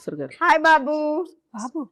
अक्सर कर। हाय बाबू। बाबू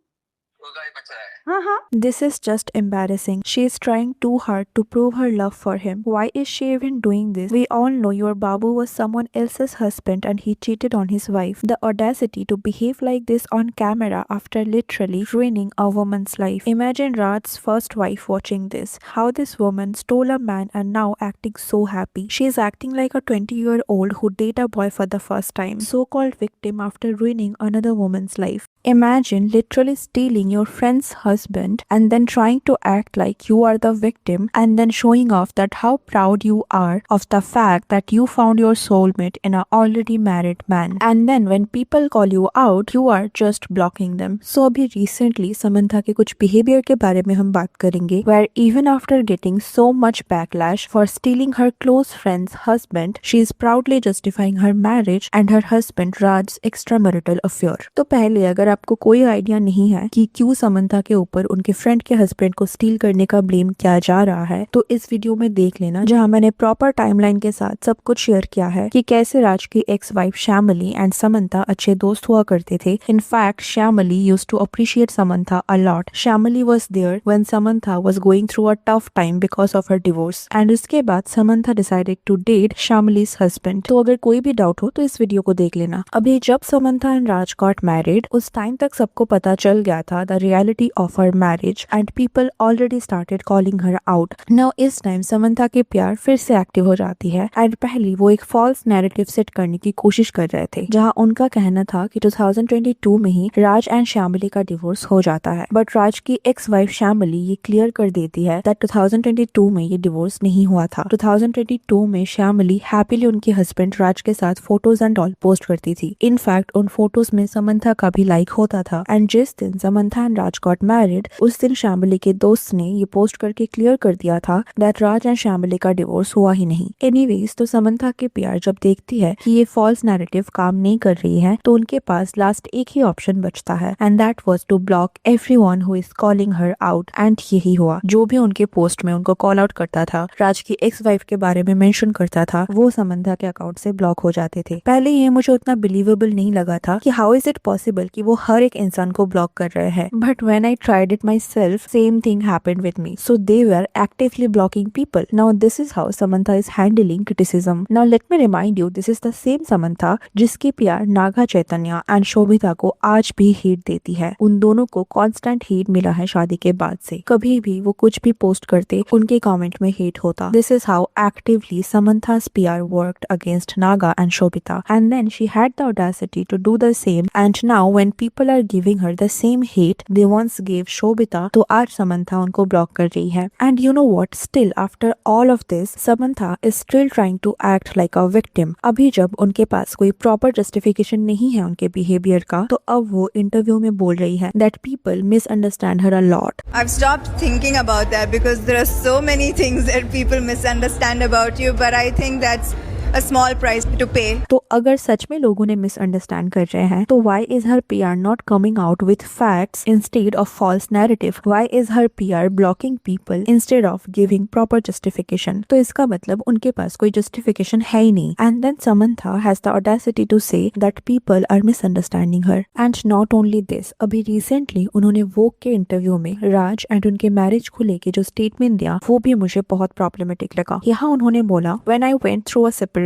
This is just embarrassing. She is trying too hard to prove her love for him. Why is she even doing this? We all know your Babu was someone else's husband and he cheated on his wife. The audacity to behave like this on camera after literally ruining a woman's life. Imagine Raj's first wife watching this. How this woman stole a man and now acting so happy. She is acting like a 20-year-old who dated a boy for the first time. So-called victim after ruining another woman's life. Imagine literally stealing your friend's husband and then trying to act like you are the victim and then showing off that how proud you are of the fact that you found your soulmate in an already married man. And then when people call you out, you are just blocking them. So अभी recently Samantha के कुछ behavior के बारे में हम बात करेंगे, where even after getting so much backlash for stealing her close friend's husband, she is proudly justifying her marriage and her husband Raj's extramarital affair. तो पहले अगर आपको कोई आइडिया नहीं है कि क्यों समंथा के ऊपर उनके फ्रेंड के हस्बैंड को स्टील करने का ब्लेम किया जा रहा है, तो इस वीडियो में देख लेना, जहां मैंने प्रॉपर टाइमलाइन के साथ सब कुछ शेयर किया है कि कैसे राज की ex wife Shyamali and Samantha अच्छे दोस्त हुआ करते थे. In fact Shyamali used to appreciate Samantha a lot. Shyamali was there when Samantha was going through a tough time because of her divorce and उसके बाद Samantha decided to date Shyamali's husband. तो अगर कोई भी डाउट हो तो इस वीडियो को देख लेना. अभी जब Samantha and Raj got married, उस टाइम तक सबको पता चल गया था the reality of her marriage and people already started calling her out. Now इस टाइम समंथा के प्यार फिर से एक्टिव हो जाती है एंड पहले वो एक फॉल्स नैरेटिव सेट करने की कोशिश कर रहे थे, जहां उनका कहना था कि 2022 में ही राज एंड श्यामली का डिवोर्स हो जाता है. बट राज की एक्स वाइफ श्यामली ये क्लियर कर देती है दैट 2022 में ये डिवोर्स नहीं हुआ था. 2022 में श्यामली हैप्पीली उनके हस्बैंड राज के साथ फोटोज एंड ऑल पोस्ट करती थी. इनफैक्ट उन फोटोज में समंथा का भी लाइक होता था. एंड जिस दिन Samantha and Raj got married, उस दिन श्यामली के दोस्त ने ये पोस्ट करके क्लियर कर दिया था दैट राज एंड श्यामली का डिवोर्स हुआ ही नहीं. एनीवेज, तो समंथा के प्यार जब देखती है कि ये फॉल्स नैरेटिव काम नहीं कर रही है, तो उनके पास लास्ट एक ही ऑप्शन बचता है and that was to block everyone who is calling her out. And यही हुआ. जो भी उनके पोस्ट में उनको कॉल आउट करता था, राज की एक्स वाइफ के बारे में मेंशन करता था, वो समंथा के अकाउंट से ब्लॉक हो जाते थे. पहले ये मुझे उतना बिलीवेबल नहीं लगा था कि हाउ इज इट पॉसिबल कि वो हर एक इंसान को ब्लॉक कर रहे हैं. But when I tried it my self, same thing happened with me. So they were actively blocking people. Now this is how Samantha is handling criticism. Now let me remind you, this is the same Samantha जिसकी प्यार Naga Chaitanya and Sobhita को आज भी heat देती है. उन दोनों को कांस्टेंट हीट मिला है शादी के बाद से. कभी भी वो कुछ भी पोस्ट करते, उनके कमेंट में हेट होता. This is how actively Samantha's PR worked against Naga and Shobita, and then she had the audacity to do the same. And now when people are giving her the same hate they once gave Shobita, तो आज Samantha उनको block कर रही है. And you know what? Still after all of this, Samantha is still trying to act like a victim. अभी जब उनके पास कोई proper justification नहीं है उनके behavior का, तो अब वो इंटरव्यू में बोल रही है that people misunderstand her a lot. I've stopped thinking about that because there are so many things that people misunderstand about you, but I think that's a small price to pay. तो अगर सच में लोगों ने misunderstand कर रहे हैं, तो why is her PR not coming out with facts instead of false narrative? Why is her PR blocking people instead of giving proper justification? तो इसका मतलब उनके पास कोई justification है ही नहीं. And then Samantha has the audacity to say that people are misunderstanding her. And not only this, अभी recently उन्होंने Vogue के इंटरव्यू में राज एंड उनके मैरिज को लेके जो स्टेटमेंट दिया, वो भी मुझे बहुत प्रॉब्लमेटिक लगा. यहाँ उन्होंने बोला, When I went through a separation,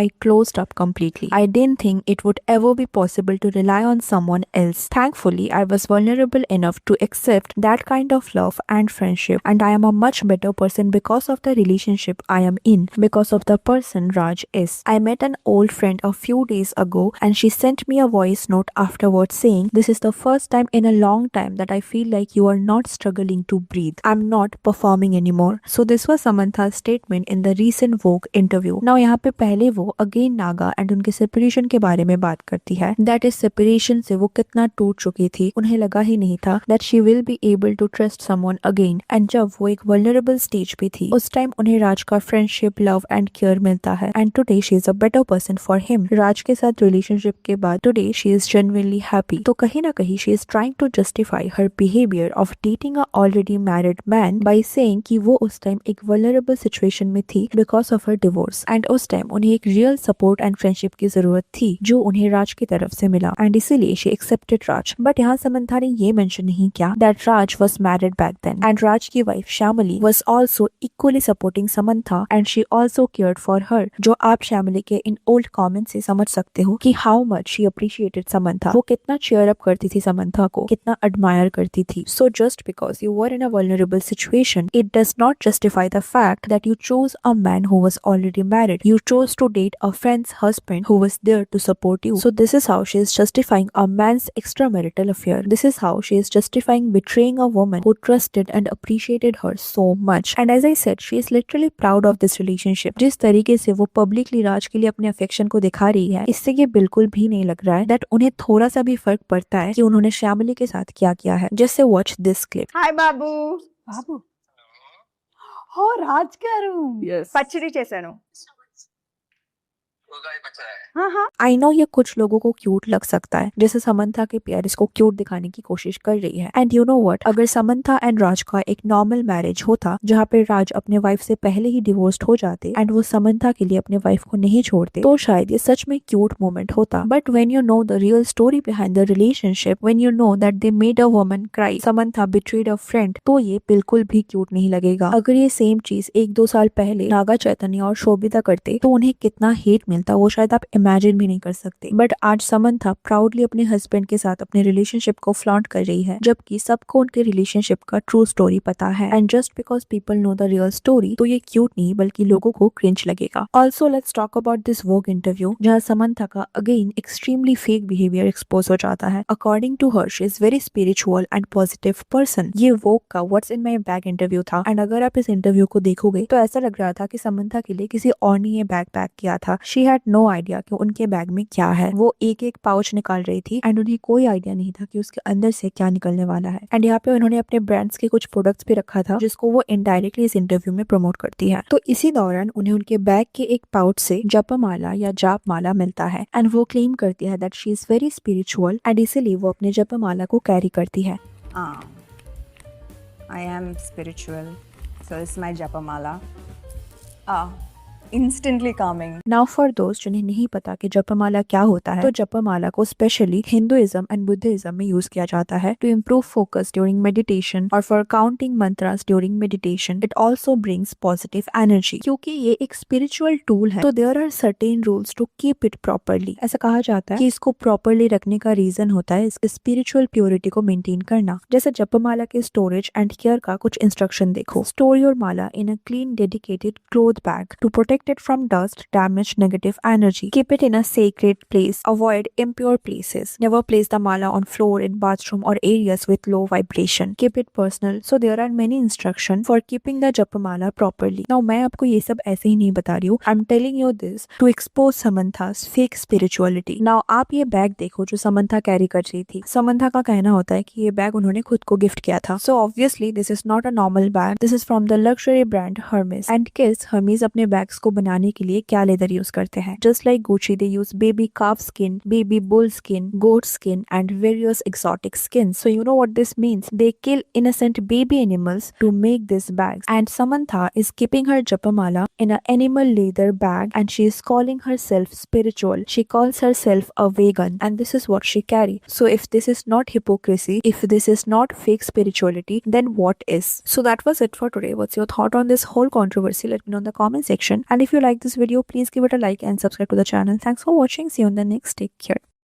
I closed up completely. I didn't think it would ever be possible to rely on someone else. Thankfully, I was vulnerable enough to accept that kind of love and friendship, and I am a much better person because of the relationship I am in, because of the person Raj is. I met an old friend a few days ago, and she sent me a voice note afterwards saying, "This is the first time in a long time that I feel like you are not struggling to breathe. I'm not performing anymore." So this was Samantha's statement in the recent Vogue interview. Now यहाँ पे पहले वो again Naga and उनके separation के बारे में बात करती है. दैट इज सेपरेशन से वो कितना टूट चुकी थी, उन्हें लगा ही नहीं था that she will be able to trust someone again. And जब वो एक वल्नरेबल स्टेज पे थी, उस टाइम उन्हें राज का फ्रेंडशिप, लव एंड केयर मिलता है. And today she is a better person for him. Raj के साथ रिलेशनशिप के बाद today she is genuinely happy. तो कहीं ना कहीं she is trying to justify her behaviour of dating a already married man by saying कि वो उस टाइम एक वल्नरेबल सिचुएशन में थी because of her divorce. And उस टाइम टाइम उन्हें एक रियल सपोर्ट एंड फ्रेंडशिप की जरूरत थी जो उन्हें राज की तरफ से मिला एंड इसीलिए शी एक्सेप्टेड राज। बट यहाँ समंथा ने ये मेंशन नहीं किया that Raj was married back then and Raj की wife Shyamali was also equally supporting Samantha and she also cared for her. जो आप श्यामली के इन ओल्ड कमेंट से समझ सकते हो कि how much she appreciated Samantha. वो कितना चीयर अप करती थी समंथा को, कितना एडमायर करती थी। So just because you were in a vulnerable situation it does not justify the fact that you chose a man who was already married. You chose to date a friend's husband who was there to support you. So this is how she is justifying a man's extramarital affair. This is how she is justifying betraying a woman who trusted and appreciated her so much. And as I said, she is literally proud of this relationship. जिस तरीके से वो publicly राज के लिए अपने affection को दिखा रही है, इससे ये बिल्कुल भी नहीं लग रहा है that उन्हें थोड़ा सा भी फर्क पड़ता है कि उन्होंने श्यामली के साथ क्या किया है। Just say watch this clip. Hi, Babu. బాబు ఓ రాజ్ గారు పచ్చడి చేశాను. हाँ हाँ आई नो ये कुछ लोगों को क्यूट लग सकता है, जैसे समंथा के पेरेंट्स को क्यूट दिखाने की कोशिश कर रही है। एंड यू नो व्हाट, अगर समंथा एंड राज का एक नॉर्मल मैरिज होता जहाँ पे राज अपने वाइफ से पहले ही डिवोर्स्ड हो जाते एंड वो समंथा के लिए अपने वाइफ को नहीं छोड़ते, तो शायद ये सच में क्यूट मोमेंट होता। But when you know the real story behind the relationship, when you know that they made a woman cry, Samantha betrayed a friend, तो ये बिल्कुल भी क्यूट नहीं लगेगा। अगर ये सेम चीज 1-2 साल पहले नागा चैतन्य और शोभिता करते तो उन्हें कितना हेट मिलता वो शायद आप इमेजिन भी नहीं कर सकते। बट आज समंथा प्राउडली अपने हस्बैंड के साथ अपने रिलेशनशिप को फ्लॉन्ट कर रही है, जबकि सबको उनके रिलेशनशिप का ट्रू स्टोरी पता है। And just because people know the real story, तो ये क्यूट नहीं बल्कि लोगों को क्रिंज लगेगा। Also let's talk about this Vogue interview जहाँ समंथा का again extremely fake behaviour expose हो जाता है। According to her she is very spiritual and positive person. ये वोग का what's in my bag interview था एंड अगर आप इस इंटरव्यू को देखोगे तो ऐसा लग रहा था कि समंथा के लिए किसी और ने ये बैग पैक किया था। शी हैड नो आइडिया कि उनके बैग में क्या है। वो एक एक पाउच निकाल रही थी एंड उन्हें कोई आइडिया नहीं था कि उसके अंदर से क्या निकलने वाला है। एंड यहाँ पे उन्होंने अपने ब्रांड्स के कुछ प्रोडक्ट्स भी रखा था जिसको वो इनडायरेक्टली इस इंटरव्यू में प्रमोट करती है। तो इसी दौरान उन्हें उनके बैग के एक पाउच से जपमाला या जाप माला मिलता है एंड वो क्लेम करती है that she is very spiritual and इसीलिए वो अपने जपमाला को कैरी करती है। I am spiritual, so this is my Japamala. Instantly calming. Now for दोस्त जिन्हें नहीं पता कि जपमाला क्या होता है, तो जपमाला को स्पेशली हिंदुइज्म एंड बुद्धिज्म में यूज किया जाता है to improve focus during meditation और for counting mantras during meditation. It also brings positive energy. क्योंकि ये एक स्पिरिचुअल टूल है तो there are certain rules to keep it properly. ऐसा कहा जाता है कि इसको प्रॉपरली रखने का रीजन होता है इसकी स्पिरिचुअल प्योरिटी को मेंटेन करना। जैसे जपमाला के स्टोरेज एंड केयर का कुछ इंस्ट्रक्शन देखो। Store your mala in a clean dedicated cloth bag to protect it from dust, damage, negative energy. Keep it in a sacred place. Avoid impure places. Never place the mala on floor in bathroom or areas with low vibration. Keep it personal. So there are many instructions for keeping the japamala properly. Now मैं आपको ये सब ऐसे ही नहीं बता रही हूँ. I'm telling you this to expose Samantha's fake spirituality. Now आप ये बैग देखो जो समंथा कैरी कर रही थी। समंथा का कहना होता है कि ये बैग उन्होंने खुद को गिफ्ट किया था। So obviously this is not a normal bag. This is from the luxury brand Hermes. And kids, Hermes अपने बैग्स को बनाने के लिए क्या लेदर यूज करते हैं। Just like Gucci they use baby calf skin, baby bull skin, goat skin and various exotic skins. So you know what this means? They kill innocent baby animals to make these bags. And Samantha is keeping her japamala in an animal leather bag and she is calling herself spiritual. She calls herself a vegan and this is what she carry. So if this is not hypocrisy, if this is not fake spirituality, then what is? So that was it for today. What's your thought on this whole controversy? Let me know in the comment section. And if you like this video, please give it a like and subscribe to the channel. Thanks for watching. See you in the next. Take care.